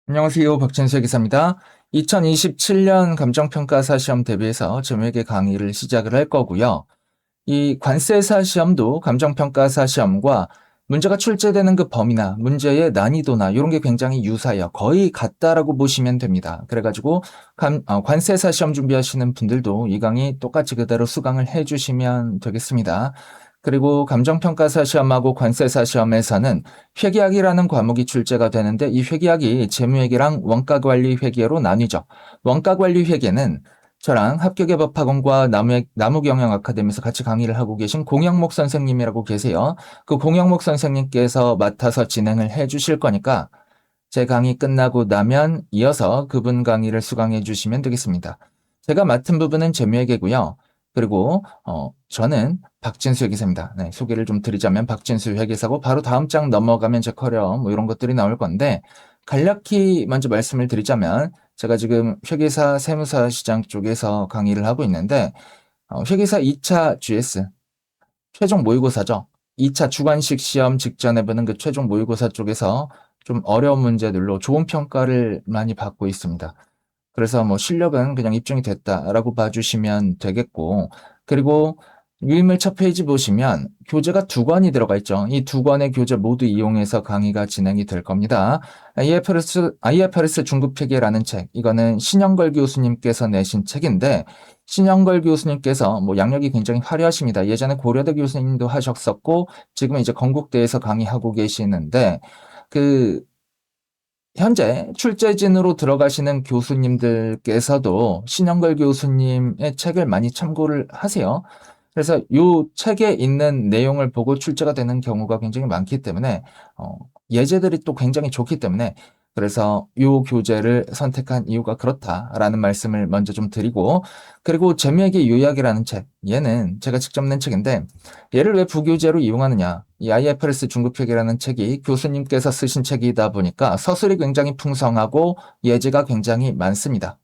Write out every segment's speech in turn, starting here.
안녕하세요. 박진수 기사입니다. 2027년 감정평가사 시험 대비해서 점유회계 강의를 시작을 할 거고요. 이 관세사 시험도 감정평가사 시험과 문제가 출제되는 그 범위나 문제의 난이도나 이런 게 굉장히 유사해요. 거의 같다라고 보시면 됩니다. 그래가지고 관세사 시험 준비하시는 분들도 이 강의 똑같이 그대로 수강을 해주시면 되겠습니다. 그리고 감정평가사 시험하고 관세사 시험에서는 회계학이라는 과목이 출제가 되는데 이 회계학이 재무회계랑 원가관리 회계로 나뉘죠. 원가관리 회계는 저랑 합격의 법학원과 나무경영 아카데미에서 같이 강의를 하고 계신 공영목 선생님이라고 계세요. 그 공영목 선생님께서 맡아서 진행을 해 주실 거니까 제 강의 끝나고 나면 이어서 그분 강의를 수강해 주시면 되겠습니다. 제가 맡은 부분은 재무회계고요. 그리고 저는 박진수 회계사입니다. 네, 소개를 좀 드리자면 박진수 회계사고 바로 다음 장 넘어가면 제 커리어 뭐 이런 것들이 나올 건데 간략히 먼저 말씀을 드리자면 제가 지금 회계사 세무사 시장 쪽에서 강의를 하고 있는데 회계사 2차 GS 최종 모의고사죠. 2차 주관식 시험 직전에 보는 그 최종 모의고사 쪽에서 좀 어려운 문제들로 좋은 평가를 많이 받고 있습니다. 그래서 뭐 실력은 그냥 입증이 됐다라고 봐주시면 되겠고, 그리고 유인물 첫 페이지 보시면 교재가 두 권이 들어가 있죠. 이 두 권의 교재 모두 이용해서 강의가 진행이 될 겁니다. IFRS 중급회계라는 책, 이거는 신영걸 교수님께서 내신 책인데, 신영걸 교수님께서 뭐 양력이 굉장히 화려하십니다. 예전에 고려대 교수님도 하셨었고, 지금은 이제 건국대에서 강의하고 계시는데, 그 현재 출제진으로 들어가시는 교수님들께서도 신영걸 교수님의 책을 많이 참고를 하세요. 그래서 이 책에 있는 내용을 보고 출제가 되는 경우가 굉장히 많기 때문에 예제들이 또 굉장히 좋기 때문에 그래서 이 교재를 선택한 이유가 그렇다라는 말씀을 먼저 좀 드리고, 그리고 재미있게 요약이라는 책, 얘는 제가 직접 낸 책인데 얘를 왜 부교재로 이용하느냐, 이 IFRS 중급회계라는 책이 교수님께서 쓰신 책이다 보니까 서술이 굉장히 풍성하고 예제가 굉장히 많습니다.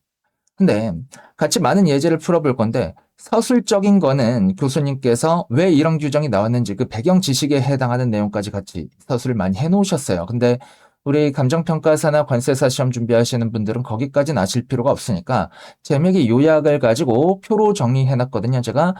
근데 같이 많은 예제를 풀어볼 건데 서술적인 거는 교수님께서 왜 이런 규정이 나왔는지 그 배경 지식에 해당하는 내용까지 같이 서술을 많이 해놓으셨어요. 근데 우리 감정평가사나 관세사 시험 준비하시는 분들은 거기까지는 아실 필요가 없으니까 제맥의 요약을 가지고 표로 정리해놨거든요. 제가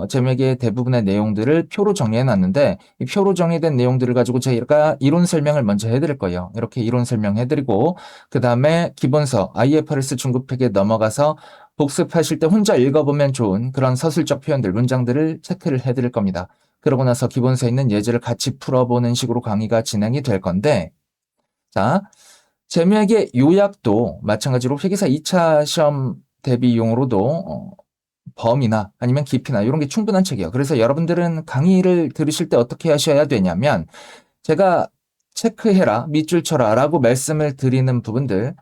제맥의 대부분의 내용들을 표로 정리해놨는데 이 표로 정리된 내용들을 가지고 제가 이론 설명을 먼저 해드릴 거예요. 이렇게 이론 설명해드리고 그 다음에 기본서 IFRS 중급회계 넘어가서 복습하실 때 혼자 읽어보면 좋은 그런 서술적 표현들, 문장들을 체크를 해드릴 겁니다. 그러고 나서 기본서에 있는 예제를 같이 풀어보는 식으로 강의가 진행이 될 건데, 자, 재미있게 요약도 마찬가지로 회계사 2차 시험 대비용으로도 범위나 아니면 깊이나 이런 게 충분한 책이에요. 그래서 여러분들은 강의를 들으실 때 어떻게 하셔야 되냐면 제가 체크해라, 밑줄 쳐라 라고 말씀을 드리는 부분들을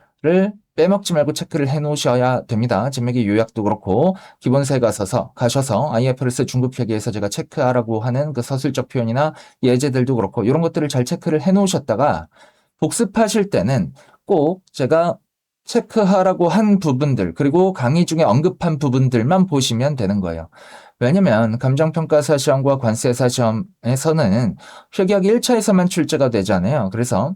빼먹지 말고 체크를 해 놓으셔야 됩니다. 진맥의 요약도 그렇고 기본서에 가셔서 IFRS 중급회계에서 제가 체크하라고 하는 그 서술적 표현이나 예제들도 그렇고 이런 것들을 잘 체크를 해 놓으셨다가 복습하실 때는 꼭 제가 체크하라고 한 부분들 그리고 강의 중에 언급한 부분들만 보시면 되는 거예요. 왜냐면 감정평가사 시험과 관세사 시험에서는 회계학이 1차에서만 출제가 되잖아요. 그래서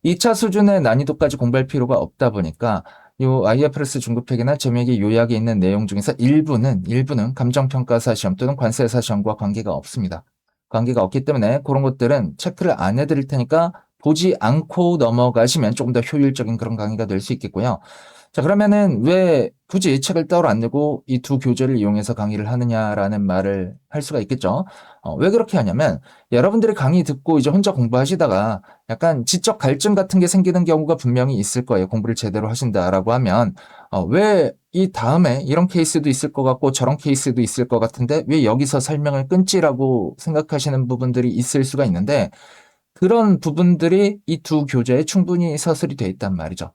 2차 수준의 난이도까지 공부할 필요가 없다 보니까 요 IFRS 중급회계나 재무회계 요약에 있는 내용 중에서 일부는 감정평가사 시험 또는 관세사 시험과 관계가 없습니다. 관계가 없기 때문에 그런 것들은 체크를 안 해드릴 테니까 보지 않고 넘어가시면 조금 더 효율적인 그런 강의가 될 수 있겠고요. 자, 그러면은 왜 굳이 책을 따로 안 내고 이 두 교재를 이용해서 강의를 하느냐라는 말을 할 수가 있겠죠. 왜 그렇게 하냐면 여러분들이 강의 듣고 이제 혼자 공부하시다가 약간 지적 갈증 같은 게 생기는 경우가 분명히 있을 거예요. 공부를 제대로 하신다라고 하면 왜 이 다음에 이런 케이스도 있을 것 같고 저런 케이스도 있을 것 같은데 왜 여기서 설명을 끊지라고 생각하시는 부분들이 있을 수가 있는데 그런 부분들이 이 두 교재에 충분히 서술이 되어 있단 말이죠.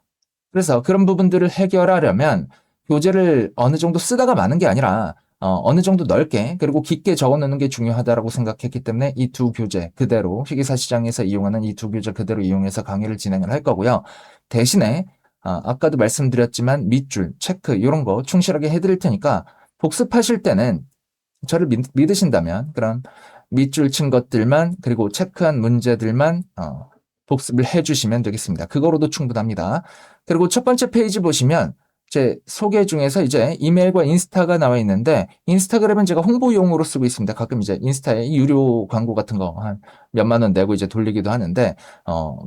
그래서 그런 부분들을 해결하려면 교재를 어느 정도 쓰다가 마는 게 아니라 어느 정도 넓게 그리고 깊게 적어놓는 게 중요하다고 생각했기 때문에 이 두 교재 그대로 회계사 시장에서 이용하는 이 두 교재 그대로 이용해서 강의를 진행을 할 거고요. 대신에 아까도 말씀드렸지만 밑줄, 체크 이런 거 충실하게 해드릴 테니까 복습하실 때는 저를 믿으신다면 그럼 밑줄 친 것들만 그리고 체크한 문제들만 복습을 해주시면 되겠습니다. 그거로도 충분합니다. 그리고 첫 번째 페이지 보시면 제 소개 중에서 이제 이메일과 인스타가 나와 있는데, 인스타그램은 제가 홍보용으로 쓰고 있습니다. 가끔 이제 인스타에 유료 광고 같은 거 한 몇만 원 내고 이제 돌리기도 하는데,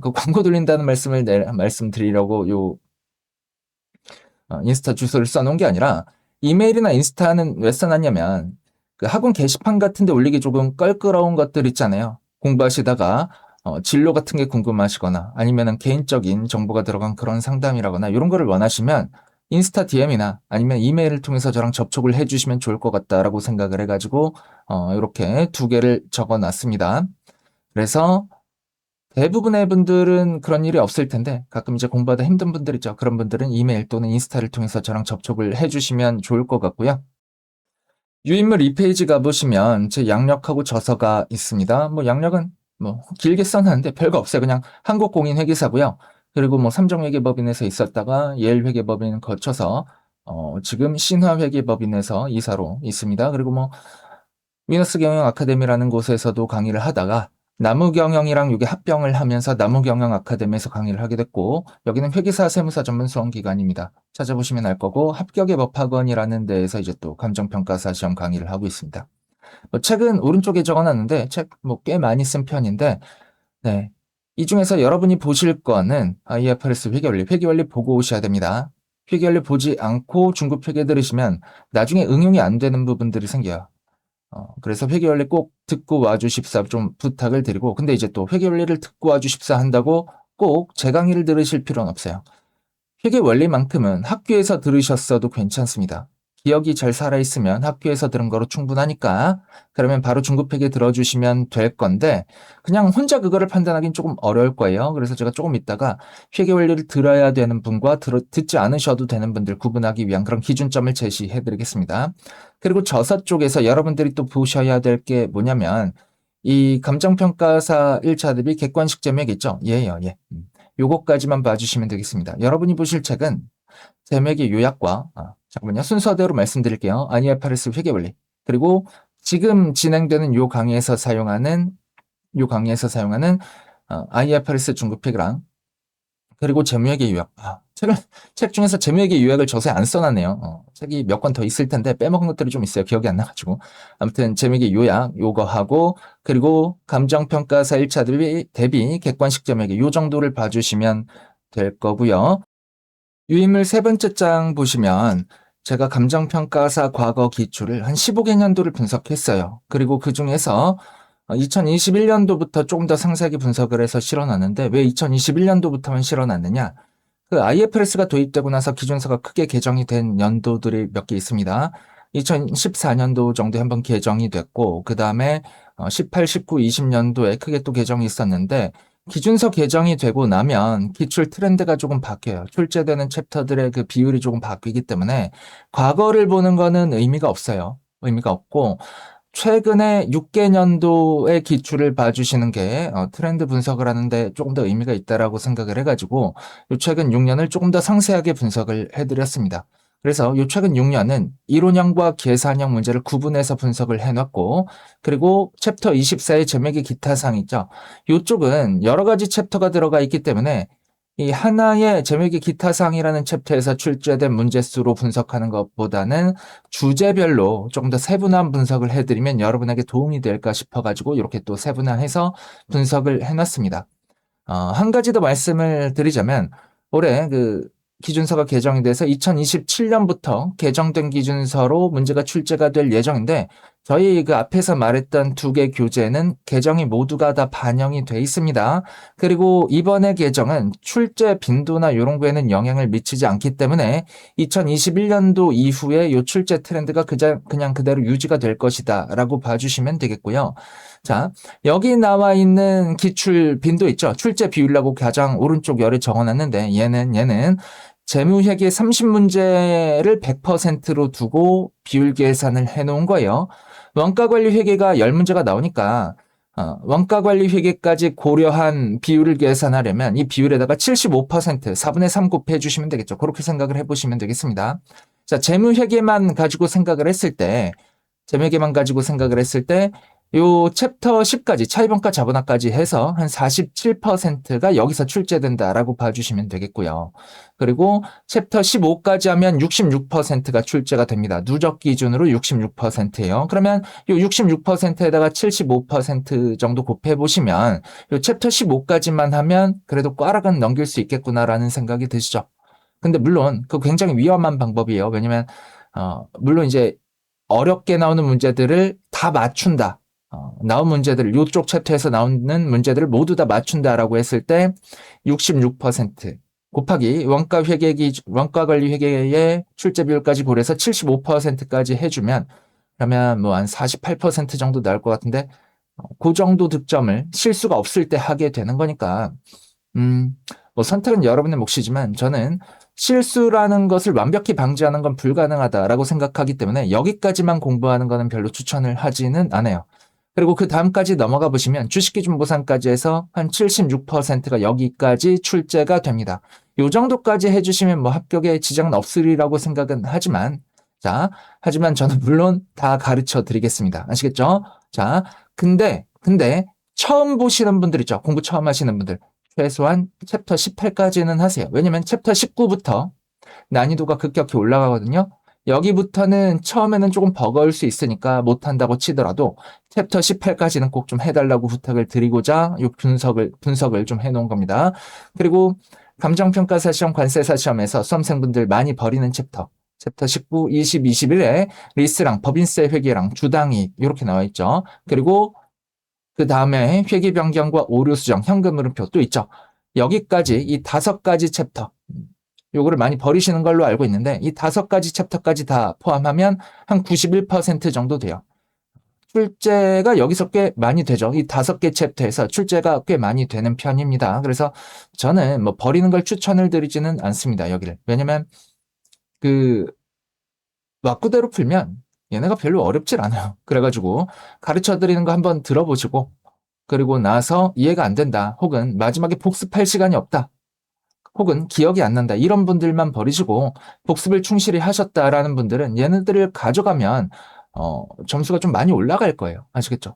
그 광고 돌린다는 말씀드리려고 인스타 주소를 써놓은 게 아니라, 이메일이나 인스타는 왜 써놨냐면, 그 학원 게시판 같은 데 올리기 조금 껄끄러운 것들 있잖아요. 공부하시다가 진로 같은 게 궁금하시거나 아니면은 개인적인 정보가 들어간 그런 상담이라거나 이런 거를 원하시면 인스타 DM이나 아니면 이메일을 통해서 저랑 접촉을 해주시면 좋을 것 같다라고 생각을 해가지고 이렇게 두 개를 적어놨습니다. 그래서 대부분의 분들은 그런 일이 없을 텐데 가끔 이제 공부하다 힘든 분들 있죠. 그런 분들은 이메일 또는 인스타를 통해서 저랑 접촉을 해주시면 좋을 것 같고요. 유인물 2페이지 가보시면 제 양력하고 저서가 있습니다. 뭐 양력은 뭐 길게 써놨는데 별거 없어요. 그냥 한국공인회계사고요. 그리고 뭐 삼정회계법인에서 있었다가 예일회계법인 거쳐서 지금 신화회계법인에서 이사로 있습니다. 그리고 뭐 위너스 경영 아카데미라는 곳에서도 강의를 하다가 나무경영이랑 이게 합병을 하면서 나무경영 아카데미에서 강의를 하게 됐고, 여기는 회계사 세무사 전문 수험 기관입니다. 찾아보시면 알 거고, 합격의 법학원이라는 데에서 이제 또 감정평가사 시험 강의를 하고 있습니다. 책은 오른쪽에 적어놨는데 책 뭐 꽤 많이 쓴 편인데, 네, 이 중에서 여러분이 보실 거는 IFRS 회계원리 보고 오셔야 됩니다. 회계원리 보지 않고 중급 회계 들으시면 나중에 응용이 안 되는 부분들이 생겨요. 그래서 회계원리 꼭 듣고 와주십사 좀 부탁을 드리고, 근데 이제 또 회계원리를 듣고 와주십사 한다고 꼭 제 강의를 들으실 필요는 없어요. 회계원리만큼은 학교에서 들으셨어도 괜찮습니다. 기억이 잘 살아있으면 학교에서 들은 거로 충분하니까 그러면 바로 중급회계 들어주시면 될 건데, 그냥 혼자 그거를 판단하기는 조금 어려울 거예요. 그래서 제가 조금 있다가 회계원리를 들어야 되는 분과 듣지 않으셔도 되는 분들 구분하기 위한 그런 기준점을 제시해 드리겠습니다. 그리고 저서 쪽에서 여러분들이 또 보셔야 될 게 뭐냐면, 이 감정평가사 1차 대비 객관식 제맥 있죠? 예요, 예. 요거까지만 봐주시면 되겠습니다. 여러분이 보실 책은 제맥의 요약과 잠깐만요. 순서대로 말씀드릴게요. IFRS 회계원리, 그리고 지금 진행되는 요 강의에서 사용하는 IFRS 중급회계랑, 그리고 재무회계 요약. 책 중에서 재무회계 요약을 저서에 안 써놨네요. 책이 몇 권 더 있을 텐데 빼먹은 것들이 좀 있어요. 기억이 안 나가지고. 아무튼 재무회계 요약 요거 하고, 그리고 감정평가사 1차 대비 객관식 재무회계 요 정도를 봐주시면 될 거고요. 유인물 세 번째 장 보시면 제가 감정평가사 과거 기출을 한 15개년도를 분석했어요. 그리고 그 중에서 2021년도부터 조금 더 상세하게 분석을 해서 실어놨는데, 왜 2021년도부터만 실어놨느냐? 그 IFRS가 도입되고 나서 기준서가 크게 개정이 된 연도들이 몇 개 있습니다. 2014년도 정도에 한번 개정이 됐고, 그 다음에 18, 19, 20년도에 크게 또 개정이 있었는데, 기준서 개정이 되고 나면 기출 트렌드가 조금 바뀌어요. 출제되는 챕터들의 그 비율이 조금 바뀌기 때문에 과거를 보는 거는 의미가 없어요. 의미가 없고, 최근에 6개년도의 기출을 봐주시는 게 트렌드 분석을 하는데 조금 더 의미가 있다라고 생각을 해가지고 요 최근 6년을 조금 더 상세하게 분석을 해드렸습니다. 그래서 요 최근 6년은 이론형과 계산형 문제를 구분해서 분석을 해놨고, 그리고 챕터 24의 제맥의 기타 사항 있죠. 요쪽은 여러 가지 챕터가 들어가 있기 때문에 이 하나의 제맥의 기타 사항이라는 챕터에서 출제된 문제수로 분석하는 것보다는 주제별로 조금 더 세분화한 분석을 해드리면 여러분에게 도움이 될까 싶어가지고 이렇게 또 세분화해서 분석을 해놨습니다. 한 가지 더 말씀을 드리자면, 올해 그 기준서가 개정이 돼서 2027년부터 개정된 기준서로 문제가 출제가 될 예정인데, 저희 그 앞에서 말했던 두 개 교재는 개정이 모두가 다 반영이 돼 있습니다. 그리고 이번에 개정은 출제 빈도나 이런 거에는 영향을 미치지 않기 때문에 2021년도 이후에 이 출제 트렌드가 그냥 그대로 유지가 될 것이다 라고 봐주시면 되겠고요. 자, 여기 나와 있는 기출 빈도 있죠? 출제 비율이라고 가장 오른쪽 열에 적어놨는데, 얘는 재무회계 30문제를 100%로 두고 비율 계산을 해놓은 거예요. 원가관리회계가 10문제가 나오니까 원가관리회계까지 고려한 비율을 계산하려면 이 비율에다가 75%, 4분의 3 곱해주시면 되겠죠. 그렇게 생각을 해보시면 되겠습니다. 자, 재무회계만 가지고 생각을 했을 때 요 챕터 10까지 차이평가 자본화까지 해서 한 47%가 여기서 출제된다라고 봐주시면 되겠고요. 그리고 챕터 15까지 하면 66%가 출제가 됩니다. 누적 기준으로 66%예요. 그러면 요 66%에다가 75% 정도 곱해보시면 요 챕터 15까지만 하면 그래도 꽈락은 넘길 수 있겠구나라는 생각이 드시죠. 근데 물론 그 굉장히 위험한 방법이에요. 왜냐면 물론 이제 어렵게 나오는 문제들을 다 맞춘다. 나온 문제들, 이쪽 챕터에서 나오는 문제들을 모두 다 맞춘다라고 했을 때 66% 곱하기 원가 관리 회계의 출제 비율까지 고려해서 75%까지 해주면 그러면 뭐 한 48% 정도 나올 것 같은데 그 정도 득점을 실수가 없을 때 하게 되는 거니까 뭐 선택은 여러분의 몫이지만 저는 실수라는 것을 완벽히 방지하는 건 불가능하다라고 생각하기 때문에 여기까지만 공부하는 거는 별로 추천을 하지는 않아요. 그리고 그 다음까지 넘어가 보시면 주식기준보상까지 해서 한 76%가 여기까지 출제가 됩니다. 요 정도까지 해주시면 뭐 합격에 지장은 없으리라고 생각은 하지만 하지만 저는 물론 다 가르쳐 드리겠습니다. 아시겠죠? 자, 근데 처음 보시는 분들 있죠. 공부 처음 하시는 분들. 최소한 챕터 18까지는 하세요. 왜냐면 챕터 19부터 난이도가 급격히 올라가거든요. 여기부터는 처음에는 조금 버거울 수 있으니까 못한다고 치더라도 챕터 18까지는 꼭 좀 해달라고 부탁을 드리고자 이 분석을 좀 해놓은 겁니다. 그리고 감정평가사 시험, 관세사 시험에서 수험생분들 많이 버리는 챕터 19, 20, 21에 리스랑 법인세 회계랑 주당이익 이렇게 나와 있죠. 그리고 그 다음에 회계 변경과 오류 수정, 현금 흐름표 또 있죠. 여기까지 이 5가지 챕터 요거를 많이 버리시는 걸로 알고 있는데 이 5가지 챕터까지 다 포함하면 한 91% 정도 돼요. 출제가 여기서 꽤 많이 되죠. 이 5개 챕터에서 출제가 꽤 많이 되는 편입니다. 그래서 저는 뭐 버리는 걸 추천을 드리지는 않습니다. 여기를. 왜냐면 그 왁구대로 풀면 얘네가 별로 어렵질 않아요. 그래가지고 가르쳐 드리는 거 한번 들어보시고 그리고 나서 이해가 안 된다. 혹은 마지막에 복습할 시간이 없다. 혹은 기억이 안 난다. 이런 분들만 버리시고 복습을 충실히 하셨다라는 분들은 얘네들을 가져가면 점수가 좀 많이 올라갈 거예요. 아시겠죠?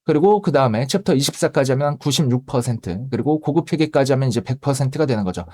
그리고 그 다음에 챕터 24까지 하면 96%, 그리고 고급 회계까지 하면 이제 100%가 되는 거죠.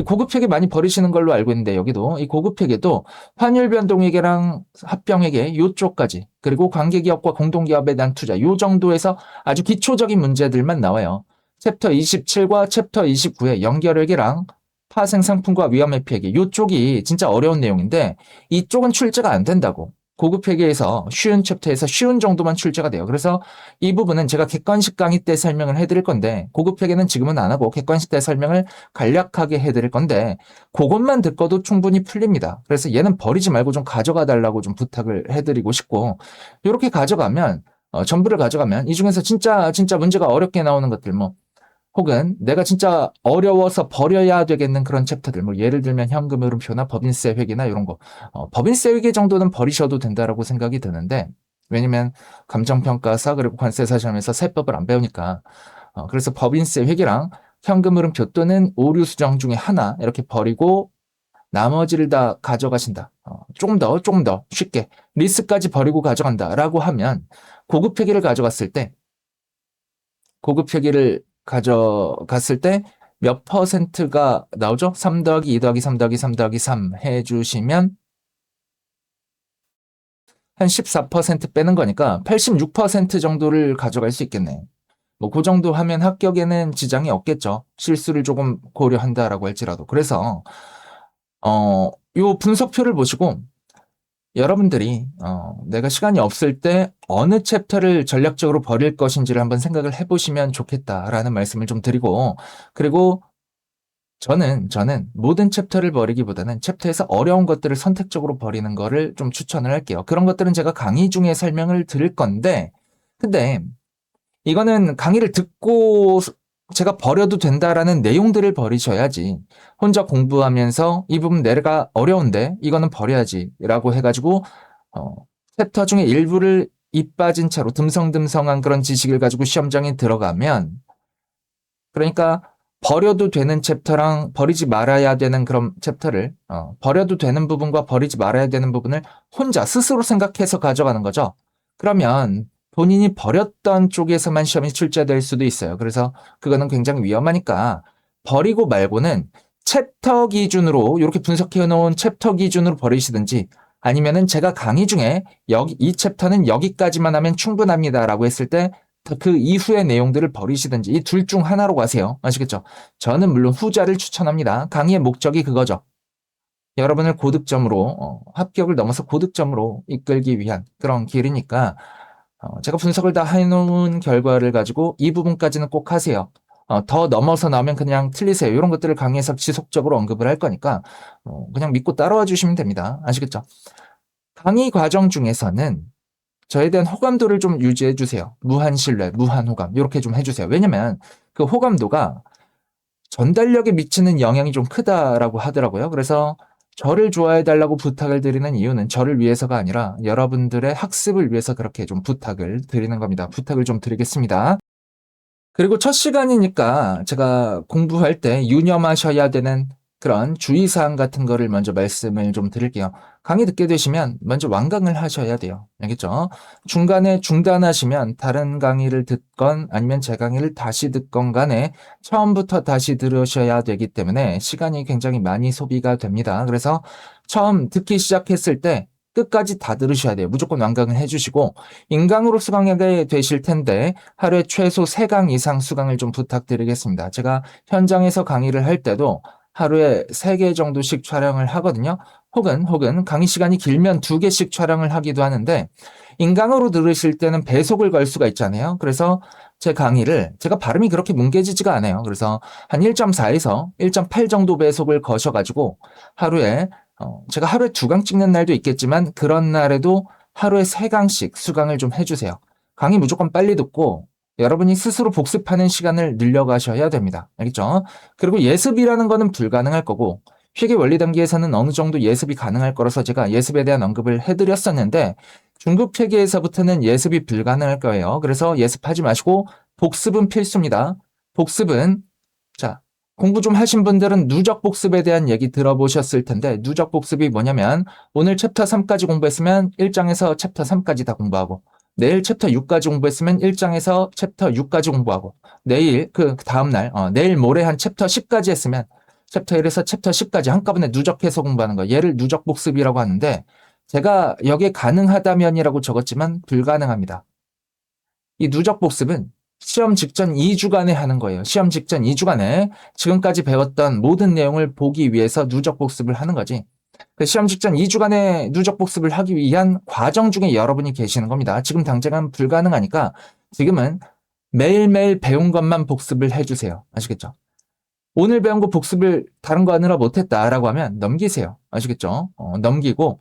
고급 회계 많이 버리시는 걸로 알고 있는데 여기도 이 고급 회계도 환율 변동 회계랑 합병 회계 요쪽까지, 그리고 관계기업과 공동기업에 대한 투자 요 정도에서 아주 기초적인 문제들만 나와요. 챕터 27과 챕터 29의 연결 회계랑 파생 상품과 위험 회피 회계 요쪽이 진짜 어려운 내용인데 이쪽은 출제가 안 된다고. 고급 회계에서 쉬운 챕터에서 쉬운 정도만 출제가 돼요. 그래서 이 부분은 제가 객관식 강의 때 설명을 해드릴 건데 고급 회계는 지금은 안 하고 객관식 때 설명을 간략하게 해드릴 건데 그것만 듣고도 충분히 풀립니다. 그래서 얘는 버리지 말고 좀 가져가 달라고 좀 부탁을 해드리고 싶고 이렇게 가져가면 전부를 가져가면 이 중에서 진짜 문제가 어렵게 나오는 것들 뭐 혹은 내가 진짜 어려워서 버려야 되겠는 그런 챕터들, 뭐 예를 들면 현금 흐름표나 법인세 회계나 이런 거, 법인세 회계 정도는 버리셔도 된다라고 생각이 드는데, 왜냐면 감정평가사 그리고 관세사 시험에서 세법을 안 배우니까, 그래서 법인세 회계랑 현금 흐름표 또는 오류 수정 중에 하나 이렇게 버리고 나머지를 다 가져가신다. 조금 더 쉽게 리스까지 버리고 가져간다라고 하면 고급 회계를 가져갔을 때 몇 퍼센트가 나오죠? 3 더하기 2 더하기 3 더하기 3 더하기 3 해주시면 한 14% 빼는 거니까 86% 정도를 가져갈 수 있겠네. 뭐 그 정도 하면 합격에는 지장이 없겠죠. 실수를 조금 고려한다라고 할지라도. 그래서 요 분석표를 보시고 여러분들이 내가 시간이 없을 때 어느 챕터를 전략적으로 버릴 것인지를 한번 생각을 해보시면 좋겠다라는 말씀을 좀 드리고, 그리고 저는 모든 챕터를 버리기보다는 챕터에서 어려운 것들을 선택적으로 버리는 거를 좀 추천을 할게요. 그런 것들은 제가 강의 중에 설명을 드릴 건데, 근데 이거는 강의를 듣고 제가 버려도 된다라는 내용들을 버리셔야지 혼자 공부하면서 이 부분 내가 어려운데 이거는 버려야지 라고 해가지고 챕터 중에 일부를 입 빠진 채로 듬성듬성한 그런 지식을 가지고 시험장에 들어가면, 그러니까 버려도 되는 챕터랑 버리지 말아야 되는 그런 챕터를 버려도 되는 부분과 버리지 말아야 되는 부분을 혼자 스스로 생각해서 가져가는 거죠. 그러면 본인이 버렸던 쪽에서만 시험이 출제될 수도 있어요. 그래서 그거는 굉장히 위험하니까 버리고 말고는 챕터 기준으로 이렇게 분석해 놓은 챕터 기준으로 버리시든지 아니면은 제가 강의 중에 여기 이 챕터는 여기까지만 하면 충분합니다라고 했을 때 그 이후의 내용들을 버리시든지 이 둘 중 하나로 가세요. 아시겠죠? 저는 물론 후자를 추천합니다. 강의의 목적이 그거죠. 여러분을 고득점으로 합격을 넘어서 고득점으로 이끌기 위한 그런 길이니까 제가 분석을 다 해놓은 결과를 가지고 이 부분까지는 꼭 하세요. 더 넘어서 나오면 그냥 틀리세요. 이런 것들을 강의에서 지속적으로 언급을 할 거니까 그냥 믿고 따라와 주시면 됩니다. 아시겠죠? 강의 과정 중에서는 저에 대한 호감도를 좀 유지해 주세요. 무한 신뢰, 무한 호감 이렇게 좀 해주세요. 왜냐면 그 호감도가 전달력에 미치는 영향이 좀 크다라고 하더라고요. 그래서 저를 좋아해 달라고 부탁을 드리는 이유는 저를 위해서가 아니라 여러분들의 학습을 위해서 그렇게 좀 부탁을 드리는 겁니다. 부탁을 좀 드리겠습니다. 그리고 첫 시간이니까 제가 공부할 때 유념하셔야 되는 그런 주의사항 같은 거를 먼저 말씀을 좀 드릴게요. 강의 듣게 되시면 먼저 완강을 하셔야 돼요. 알겠죠? 중간에 중단하시면 다른 강의를 듣건 아니면 제 강의를 다시 듣건 간에 처음부터 다시 들으셔야 되기 때문에 시간이 굉장히 많이 소비가 됩니다. 그래서 처음 듣기 시작했을 때 끝까지 다 들으셔야 돼요. 무조건 완강을 해주시고 인강으로 수강하게 되실 텐데 하루에 최소 3강 이상 수강을 좀 부탁드리겠습니다. 제가 현장에서 강의를 할 때도 하루에 3개 정도씩 촬영을 하거든요. 혹은 강의 시간이 길면 2개씩 촬영을 하기도 하는데 인강으로 들으실 때는 배속을 걸 수가 있잖아요. 그래서 제 강의를 제가 발음이 그렇게 뭉개지지가 않아요. 그래서 한 1.4에서 1.8 정도 배속을 거셔가지고 하루에 제가 하루에 2강 찍는 날도 있겠지만 그런 날에도 하루에 3강씩 수강을 좀 해주세요. 강의 무조건 빨리 듣고 여러분이 스스로 복습하는 시간을 늘려가셔야 됩니다. 알겠죠? 그리고 예습이라는 거는 불가능할 거고 회계 원리 단계에서는 어느 정도 예습이 가능할 거라서 제가 예습에 대한 언급을 해드렸었는데 중급 회계에서부터는 예습이 불가능할 거예요. 그래서 예습하지 마시고 복습은 필수입니다. 복습은 자, 공부 좀 하신 분들은 누적 복습에 대한 얘기 들어보셨을 텐데 누적 복습이 뭐냐면 오늘 챕터 3까지 공부했으면 1장에서 챕터 3까지 다 공부하고 내일 챕터 6까지 공부했으면 1장에서 챕터 6까지 공부하고 내일 그 다음날 내일 모레 한 챕터 10까지 했으면 챕터 1에서 챕터 10까지 한꺼번에 누적해서 공부하는 거 얘를 누적 복습이라고 하는데 제가 여기에 가능하다면이라고 적었지만 불가능합니다. 이 누적 복습은 시험 직전 2주간에 하는 거예요. 시험 직전 2주간에 지금까지 배웠던 모든 내용을 보기 위해서 누적 복습을 하는 거지. 그 시험 직전 2주간의 누적 복습을 하기 위한 과정 중에 여러분이 계시는 겁니다. 지금 당장은 불가능하니까 지금은 매일매일 배운 것만 복습을 해주세요. 아시겠죠? 오늘 배운 거 복습을 다른 거 하느라 못했다라고 하면 넘기세요. 아시겠죠? 넘기고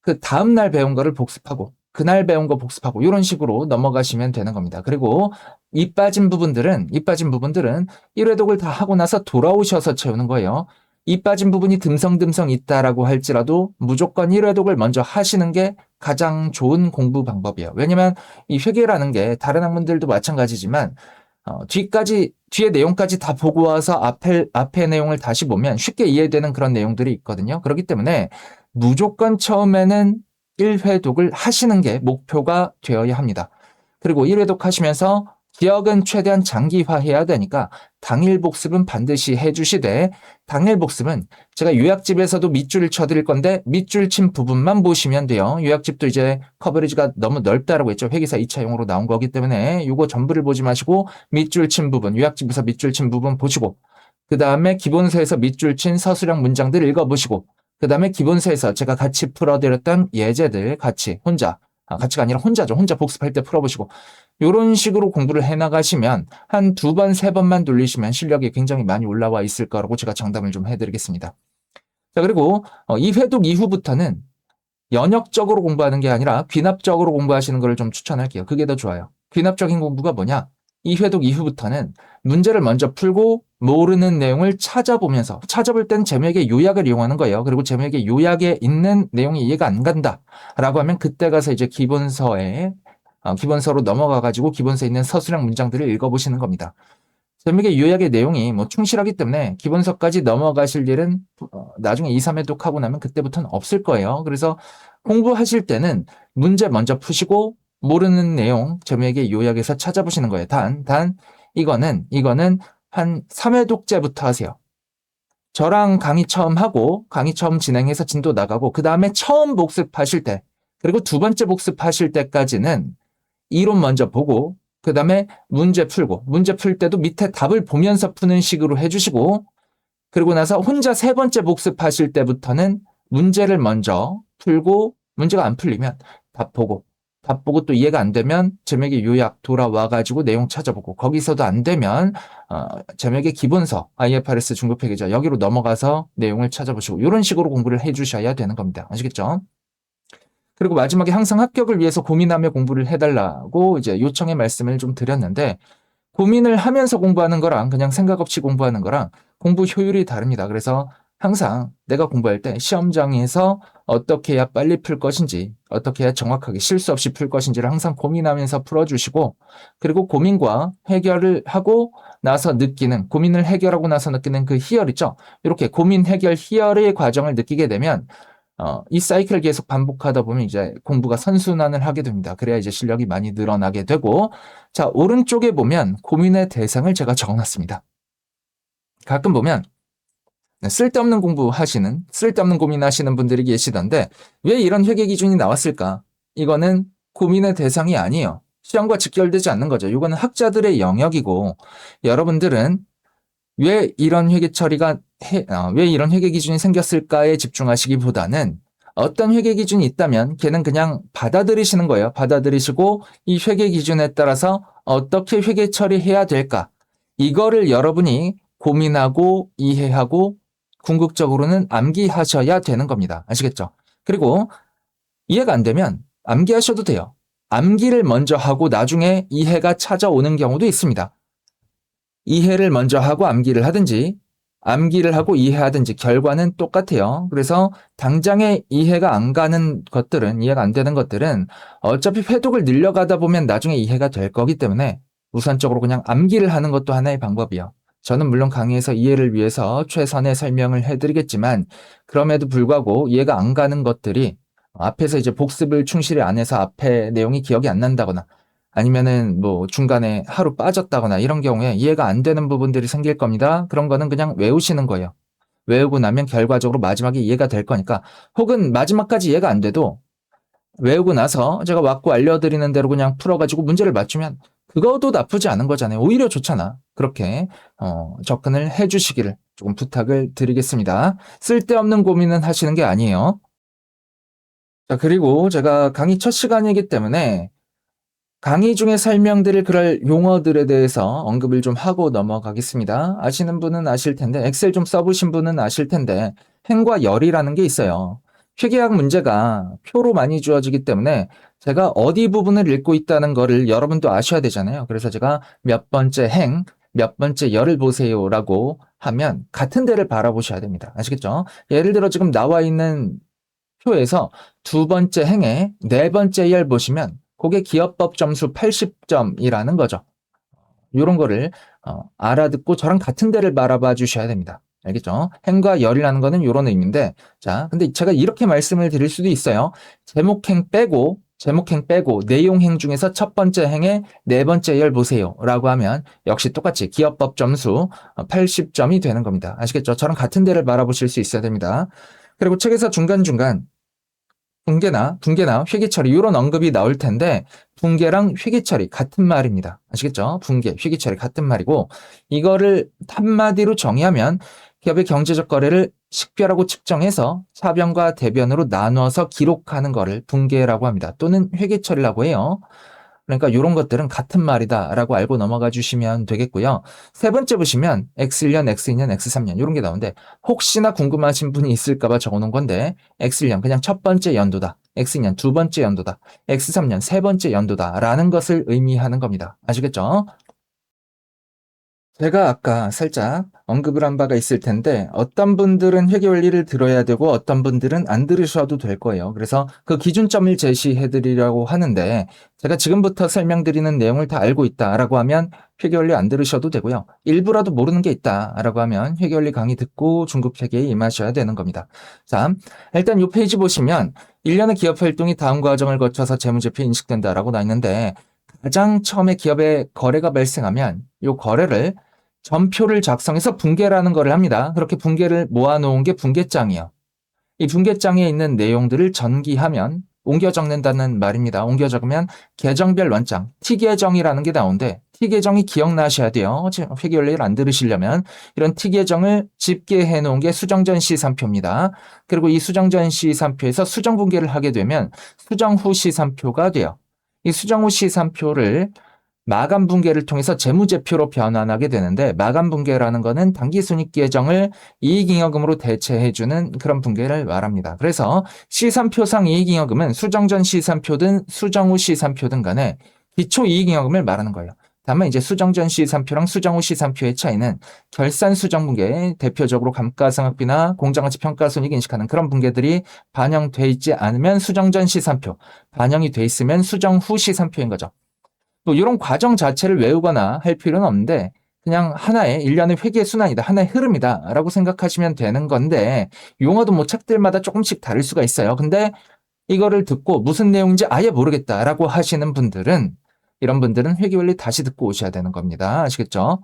그 다음날 배운 거를 복습하고 그날 배운 거 복습하고 이런 식으로 넘어가시면 되는 겁니다. 그리고 이 빠진 부분들은 1회독을 다 하고 나서 돌아오셔서 채우는 거예요. 이 빠진 부분이 듬성듬성 있다라고 할지라도 무조건 1회독을 먼저 하시는 게 가장 좋은 공부 방법이에요. 왜냐면 이 회계라는 게 다른 학문들도 마찬가지지만 뒤에 내용까지 다 보고 와서 앞에 내용을 다시 보면 쉽게 이해되는 그런 내용들이 있거든요. 그렇기 때문에 무조건 처음에는 1회독을 하시는 게 목표가 되어야 합니다. 그리고 1회독 하시면서 기억은 최대한 장기화해야 되니까 당일 복습은 반드시 해주시되 당일 복습은 제가 요약집에서도 밑줄을 쳐드릴 건데 밑줄 친 부분만 보시면 돼요. 요약집도 이제 커버리지가 너무 넓다라고 했죠. 회계사 2차용으로 나온 거기 때문에 이거 전부를 보지 마시고 밑줄 친 부분, 요약집에서 밑줄 친 부분 보시고 그 다음에 기본서에서 밑줄 친 서술형 문장들 읽어보시고 그 다음에 기본서에서 제가 같이 풀어드렸던 예제들 같이가 아니라 혼자죠. 혼자 복습할 때 풀어보시고 이런 식으로 공부를 해나가시면 한 2번, 3번만 돌리시면 실력이 굉장히 많이 올라와 있을 거라고 제가 장담을 좀 해드리겠습니다. 자, 그리고 이 회독 이후부터는 연역적으로 공부하는 게 아니라 귀납적으로 공부하시는 걸 좀 추천할게요. 그게 더 좋아요. 귀납적인 공부가 뭐냐? 이 회독 이후부터는 문제를 먼저 풀고 모르는 내용을 찾아볼 땐 제목의 요약을 이용하는 거예요. 그리고 제목의 요약에 있는 내용이 이해가 안 간다라고 하면 그때 가서 이제 기본서로 넘어가가지고 기본서에 있는 서술형 문장들을 읽어보시는 겁니다. 제목의 요약의 내용이 충실하기 때문에 기본서까지 넘어가실 일은 나중에 2, 3회독 하고 나면 그때부터는 없을 거예요. 그래서 공부하실 때는 문제 먼저 푸시고 모르는 내용 점유회계 요약에서 찾아보시는 거예요. 단 이거는 한 3회 독재부터 하세요. 저랑 강의 처음 하고 강의 처음 진행해서 진도 나가고 그 다음에 처음 복습하실 때 그리고 두 번째 복습하실 때까지는 이론 먼저 보고 그 다음에 문제 풀고 문제 풀 때도 밑에 답을 보면서 푸는 식으로 해주시고 그리고 나서 혼자 세 번째 복습하실 때부터는 문제를 먼저 풀고 문제가 안 풀리면 답 보고 또 이해가 안 되면 점유회계 요약 돌아와가지고 내용 찾아보고 거기서도 안 되면 점유회계 기본서 IFRS 중급회계자 여기로 넘어가서 내용을 찾아보시고 이런 식으로 공부를 해주셔야 되는 겁니다. 아시겠죠? 그리고 마지막에 항상 합격을 위해서 고민하며 공부를 해달라고 이제 요청의 말씀을 좀 드렸는데 고민을 하면서 공부하는 거랑 그냥 생각 없이 공부하는 거랑 공부 효율이 다릅니다. 그래서 항상 내가 공부할 때 시험장에서 어떻게 해야 빨리 풀 것인지 어떻게 해야 정확하게 실수 없이 풀 것인지를 항상 고민하면서 풀어주시고 그리고 고민과 해결을 하고 나서 느끼는 고민을 해결하고 나서 느끼는 그 희열 있죠. 이렇게 고민 해결 희열의 과정을 느끼게 되면 이 사이클을 계속 반복하다 보면 이제 공부가 선순환을 하게 됩니다. 그래야 이제 실력이 많이 늘어나게 되고 자 오른쪽에 보면 고민의 대상을 제가 적어놨습니다. 가끔 보면 쓸데없는 공부하시는 쓸데없는 고민하시는 분들이 계시던데 왜 이런 회계 기준이 나왔을까? 이거는 고민의 대상이 아니에요. 시험과 직결되지 않는 거죠. 이거는 학자들의 영역이고 여러분들은 왜 이런 회계 처리가 왜 이런 회계 기준이 생겼을까에 집중하시기보다는 어떤 회계 기준이 있다면 걔는 그냥 받아들이시는 거예요. 받아들이시고 이 회계 기준에 따라서 어떻게 회계 처리해야 될까? 이거를 여러분이 고민하고 이해하고 궁극적으로는 암기하셔야 되는 겁니다. 아시겠죠? 그리고 이해가 안 되면 암기하셔도 돼요. 암기를 먼저 하고 나중에 이해가 찾아오는 경우도 있습니다. 이해를 먼저 하고 암기를 하든지 암기를 하고 이해하든지 결과는 똑같아요. 그래서 당장에 이해가 안 가는 것들은 이해가 안 되는 것들은 어차피 회독을 늘려가다 보면 나중에 이해가 될 거기 때문에 우선적으로 그냥 암기를 하는 것도 하나의 방법이요. 저는 물론 강의에서 이해를 위해서 최선의 설명을 해드리겠지만 그럼에도 불구하고 이해가 안 가는 것들이 앞에서 이제 복습을 충실히 안 해서 앞에 내용이 기억이 안 난다거나 아니면은 뭐 중간에 하루 빠졌다거나 이런 경우에 이해가 안 되는 부분들이 생길 겁니다. 그런 거는 그냥 외우시는 거예요. 외우고 나면 결과적으로 마지막에 이해가 될 거니까 혹은 마지막까지 이해가 안 돼도 외우고 나서 제가 왔고 알려드리는 대로 그냥 풀어가지고 문제를 맞추면 그것도 나쁘지 않은 거잖아요. 오히려 좋잖아. 그렇게 접근을 해주시기를 조금 부탁을 드리겠습니다. 쓸데없는 고민은 하시는 게 아니에요. 자, 그리고 제가 강의 첫 시간이기 때문에 강의 중에 설명드릴 그럴 용어들에 대해서 언급을 좀 하고 넘어가겠습니다. 아시는 분은 아실 텐데 엑셀 좀 써보신 분은 아실 텐데 행과 열이라는 게 있어요. 회계학 문제가 표로 많이 주어지기 때문에 제가 어디 부분을 읽고 있다는 거를 여러분도 아셔야 되잖아요. 그래서 제가 몇 번째 행, 몇 번째 열을 보세요라고 하면 같은 데를 바라보셔야 됩니다. 아시겠죠? 예를 들어 지금 나와 있는 표에서 두 번째 행에 네 번째 열 보시면 그게 기업법 점수 80점이라는 거죠. 이런 거를 알아듣고 저랑 같은 데를 바라봐 주셔야 됩니다. 알겠죠? 행과 열이라는 거는 이런 의미인데 자, 근데 제가 이렇게 말씀을 드릴 수도 있어요. 제목행 빼고 내용행 중에서 첫 번째 행에 네 번째 열 보세요 라고 하면 역시 똑같이 기업법 점수 80점이 되는 겁니다. 아시겠죠? 저랑 같은 데를 바라보실 수 있어야 됩니다. 그리고 책에서 중간중간 붕괴나 회계처리 이런 언급이 나올 텐데 붕괴랑 회계처리 같은 말입니다. 아시겠죠? 붕괴, 회계처리 같은 말이고 이거를 한마디로 정의하면 기업의 경제적 거래를 식별하고 측정해서 차변과 대변으로 나눠서 기록하는 거를 붕괴라고 합니다. 또는 회계처리라고 해요. 그러니까 이런 것들은 같은 말이다라고 알고 넘어가 주시면 되겠고요. 세 번째 보시면 X1년, X2년, X3년 이런 게 나오는데 혹시나 궁금하신 분이 있을까 봐 적어놓은 건데 X1년 그냥 첫 번째 연도다. X2년 두 번째 연도다. X3년 세 번째 연도다라는 것을 의미하는 겁니다. 아시겠죠? 제가 아까 살짝 언급을 한 바가 있을 텐데 어떤 분들은 회계 원리를 들어야 되고 어떤 분들은 안 들으셔도 될 거예요. 그래서 그 기준점을 제시해 드리려고 하는데 제가 지금부터 설명드리는 내용을 다 알고 있다라고 하면 회계 원리 안 들으셔도 되고요. 일부라도 모르는 게 있다라고 하면 회계 원리 강의 듣고 중급 회계에 임하셔야 되는 겁니다. 자, 일단 이 페이지 보시면 1년의 기업 활동이 다음 과정을 거쳐서 재무제표 인식된다라고 나 있는데 가장 처음에 기업의 거래가 발생하면 이 거래를 전표를 작성해서 분계라는 거를 합니다. 그렇게 분계를 모아놓은 게 분계장이에요. 이 분계장에 있는 내용들을 전기하면 옮겨 적는다는 말입니다. 옮겨 적으면 계정별 원장, T계정이라는 게 나오는데 T계정이 기억나셔야 돼요. 회계 원리를 안 들으시려면 이런 T계정을 집계해 놓은 게 수정전 시산표입니다. 그리고 이 수정전 시산표에서 수정 분계를 하게 되면 수정 후 시산표가 돼요. 이 수정 후 시산표를 마감 분계를 통해서 재무제표로 변환하게 되는데 마감 분계라는 거는 당기순이익 계정을 이익잉여금으로 대체해주는 그런 분계를 말합니다. 그래서 시산표상 이익잉여금은 수정 전 시산표든 수정 후 시산표든 간에 기초 이익잉여금을 말하는 거예요. 다만 이제 수정 전 시산표랑 수정 후 시산표의 차이는 결산 수정 분계, 대표적으로 감가상각비나 공정가치 평가손익 인식하는 그런 분계들이 반영돼 있지 않으면 수정 전 시산표, 반영이 돼 있으면 수정 후 시산표인 거죠. 뭐 이런 과정 자체를 외우거나 할 필요는 없는데 그냥 하나의 일련의 회계 순환이다. 하나의 흐름이다. 라고 생각하시면 되는 건데 용어도 뭐 책들마다 조금씩 다를 수가 있어요. 근데 이거를 듣고 무슨 내용인지 아예 모르겠다라고 하시는 분들은 이런 분들은 회계원리 다시 듣고 오셔야 되는 겁니다. 아시겠죠?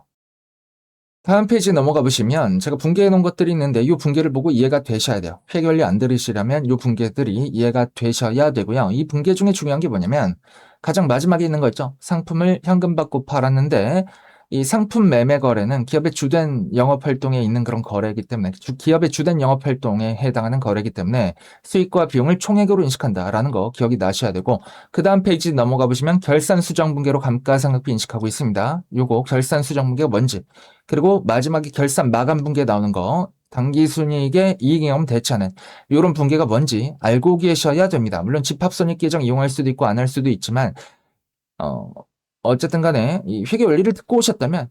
다음 페이지 넘어가 보시면 제가 분개해 놓은 것들이 있는데 이 분개를 보고 이해가 되셔야 돼요. 회계원리 안 들으시려면 이 분개들이 이해가 되셔야 되고요. 이 분개 중에 중요한 게 뭐냐면 가장 마지막에 있는 거 있죠. 상품을 현금 받고 팔았는데 이 상품 매매 거래는 기업의 주된 영업 활동에 있는 그런 거래이기 때문에 기업의 주된 영업 활동에 해당하는 거래이기 때문에 수익과 비용을 총액으로 인식한다라는 거 기억이 나셔야 되고 그 다음 페이지 넘어가 보시면 결산 수정 분계로 감가상각비 인식하고 있습니다. 요거 결산 수정 분계가 뭔지 그리고 마지막에 결산 마감 분계 나오는 거 당기순이익의 이익잉여금 대차는 이런 분계가 뭔지 알고 계셔야 됩니다. 물론 집합손익 계정 이용할 수도 있고 안 할 수도 있지만 어쨌든 간에 이 회계 원리를 듣고 오셨다면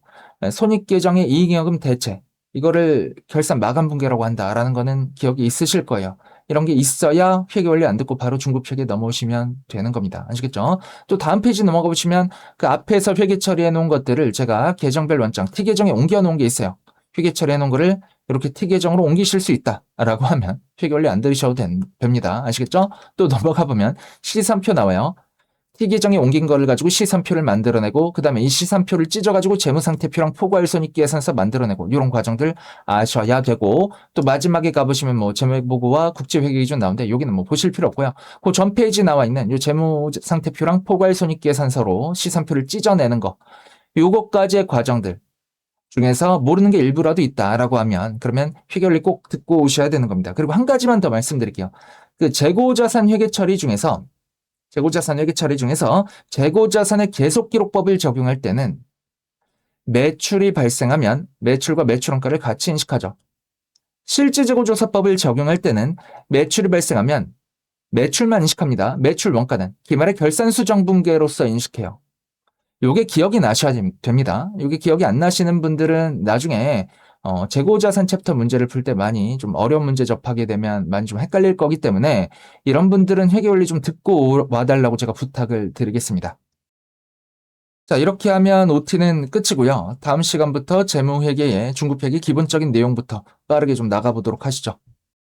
손익 계정의 이익잉여금 대체 이거를 결산 마감 분계라고 한다라는 거는 기억이 있으실 거예요. 이런 게 있어야 회계 원리 안 듣고 바로 중급 회계 넘어오시면 되는 겁니다. 아시겠죠? 또 다음 페이지 넘어가 보시면 그 앞에서 회계 처리해 놓은 것들을 제가 계정별 원장 T 계정에 옮겨 놓은 게 있어요. 회계 처리해 놓은 거를 이렇게 T 계정으로 옮기실 수 있다라고 하면 회계 원리 안 들으셔도 됩니다. 아시겠죠? 또 넘어가 보면 시산표 나와요. T 계정에 옮긴 거를 가지고 시산표를 만들어내고 그 다음에 이 시산표를 찢어가지고 재무상태표랑 포괄손익 계산서 만들어내고 이런 과정들 아셔야 되고 또 마지막에 가보시면 뭐 재무보고와 국제회계기준 나오는데 여기는 뭐 보실 필요 없고요. 그 전 페이지 나와 있는 이 재무상태표랑 포괄손익 계산서로 시산표를 찢어내는 거 요거까지의 과정들 중에서 모르는 게 일부라도 있다라고 하면 그러면 회계원리 꼭 듣고 오셔야 되는 겁니다. 그리고 한 가지만 더 말씀드릴게요. 그 재고자산 회계 처리 중에서 재고자산 회계 처리 중에서 재고자산의 계속기록법을 적용할 때는 매출이 발생하면 매출과 매출원가를 같이 인식하죠. 실질재고조사법을 적용할 때는 매출이 발생하면 매출만 인식합니다. 매출 원가는 기말의 결산수정분계로서 인식해요. 요게 기억이 나셔야 됩니다. 요게 기억이 안 나시는 분들은 나중에 재고자산 챕터 문제를 풀 때 많이 좀 어려운 문제 접하게 되면 많이 좀 헷갈릴 거기 때문에 이런 분들은 회계원리 좀 듣고 와달라고 제가 부탁을 드리겠습니다. 자, 이렇게 하면 OT는 끝이고요. 다음 시간부터 재무회계의 중급회계 기본적인 내용부터 빠르게 좀 나가보도록 하시죠.